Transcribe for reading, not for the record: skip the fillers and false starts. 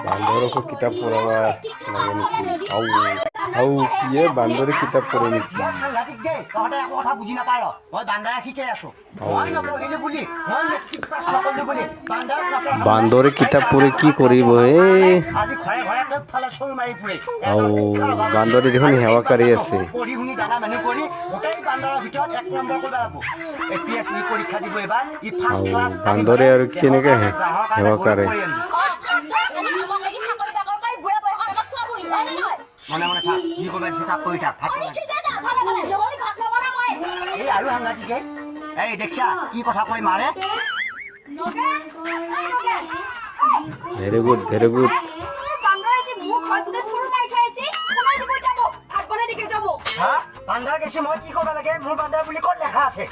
বান্দৰকো কিতাপ পঢ়াব লাগে নেকি? আও কিয়ে বান্দৰে কিতাপ পঢ়ে নেকি? সাংঘাতিক দেই, তহঁতে একো কথা বুজি নাপাৰ। মই বান্দাৰে শিকাই আছো। মই নপঢ়িলো বুলি, মই মেট্ৰিক পাছ নকৰিলো বুলি বান্দাৰ বান্দৰে কিতাপ পঢ়ি কি কৰিব আজি ঘৰে ঘৰে ফালে চুৰ মাৰি ফুৰে। বান্দৰে দেখোন সেৱা কৰি আছে। পঢ়ি শুনি ডাঙৰ মানুহ কৰি গোটেই বান্দৰৰ ভিতৰত 1 নম্বৰ কৰিব লাগিব। APSC পৰীক্ষা দিব এবাৰ ই ফাৰ্ষ্ট ক্লাছ বান্দৰে আৰু কেনেকে সেৱা কৰে? মনে মনে থাক, কি কৰিব দিছো তাক কৰি থাক। এই আৰু সাংঘাতিক এই দেখছা কি কথা কৈ মাৰে। Very good very good. বান্দাৰ গেছি মই কি কৰিব লাগে? মোৰ বান্দাৰ বুলি ক'ত লেখা আছে?